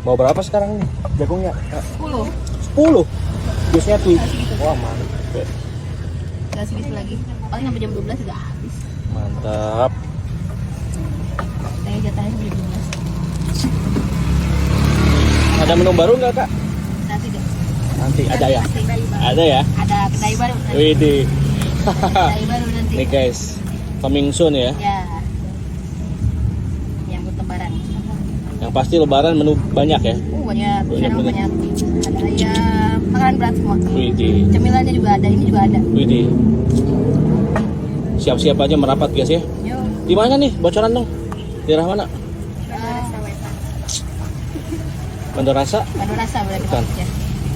Mau berapa sekarang nih jagungnya? 10. 10. Biasanya tuh. Wah, mantap. Gak segitu lagi. Paling sampai jam 12 udah habis. Mantap. Saya jatahnya sampai jam 12. Ada menu baru nggak, Kak? Nanti deh. Nanti ada ya? Kedai baru. Ada ya? Ada kedai baru. Widih. Kedai baru nanti. Nih guys, coming soon ya. Ya. Yang buat lebaran. Yang pasti lebaran menu banyak ya. Banyak. Banyak, Sekarang banyak. banyak. Ada ayam, makanan berat semua. Widih. Cemilannya juga ada, ini juga ada. Widih. Siap-siap aja merapat guys ya. Yo. Di mana nih? Bocoran dong. Daerah mana? Bandar Rasa. Bandar Rasa berarti Bukan. maksudnya.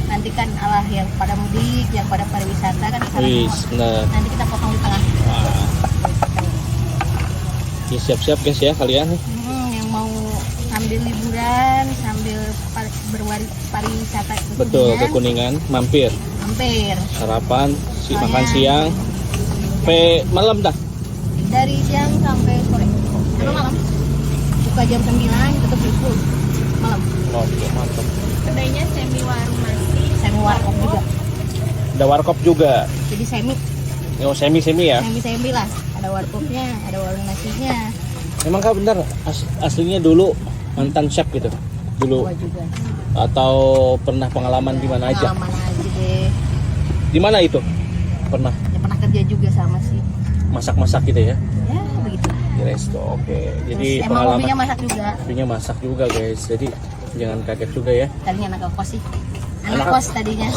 Nanti kan Allah yang pada mudik, yang pada pariwisata kan di sana Wis, semua. benar. Nanti kita potong di tengah. Wah. Ya, siap-siap guys ya kalian. Yang mau sambil liburan, sambil pariwisata ke Betul, ke Kuningan, Kuningan, mampir. hampir Sarapan, Oh, makan ya. siang, sampai malam dah. dari siang sampai sore. Atau malam. Buka jam 9, tutup jam 10 malam. Oke, mantap. Kedainya semi warung nasi, semi warkop juga. Ada warkop juga. Jadi semi Oh, semi-semi ya. semi lah. Ada warkopnya, ada warung nasinya. Emang Kak bener aslinya dulu mantan chef gitu. Dulu Gua juga. atau pernah pengalaman di mana aja? Pengalaman aja deh. Di mana itu? Pernah Ya pernah kerja juga sama sih. masak-masak gitu ya? Ya begitu. Di resto. Oke. Jadi Terus emang pengalaman hobinya masak juga. hobinya masak juga guys. Jadi jangan kaget juga ya. Tadinya anak kos sih. Anak Anak- kos tadinya.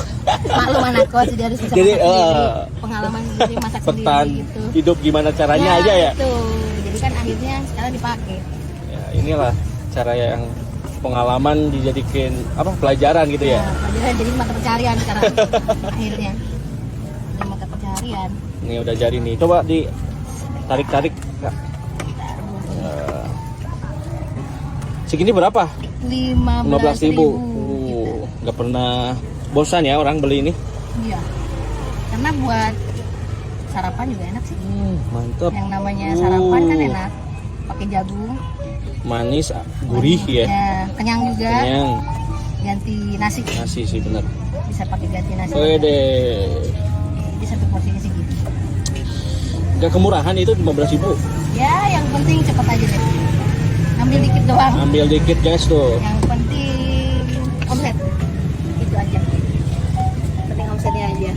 Maklum anak kos jadi harus bisa Jadi, masak sendiri. Pengalaman sendiri masak Bertahan sendiri gitu. hidup gimana caranya aja ya. Itu. Jadi kan akhirnya sekarang dipakai. Ya, inilah cara yang pengalaman dijadikan apa pelajaran gitu ya. Pelajaran jadi mata pencarian sekarang. Akhirnya. Jadi mata pencarian. Ini udah jadi nih. Coba ditarik-tarik. Kak. Segini berapa? 15.000. Nggak pernah bosan ya orang beli ini. Iya. Karena buat sarapan juga enak sih. Mantep. Yang namanya sarapan kan enak. Pakai jagung. Manis, gurih ya. Kenyang juga. Kenyang. Ganti nasi. Nasi sih bener. Bisa pakai ganti nasi. Wede. Jadi satu porsinya segitu. Nggak kemurahan itu 15.000. Ya, yang penting cepet aja deh. Ambil dikit doang. Ambil dikit guys tuh. Yang penting omset. Itu aja. Penting omsetnya aja.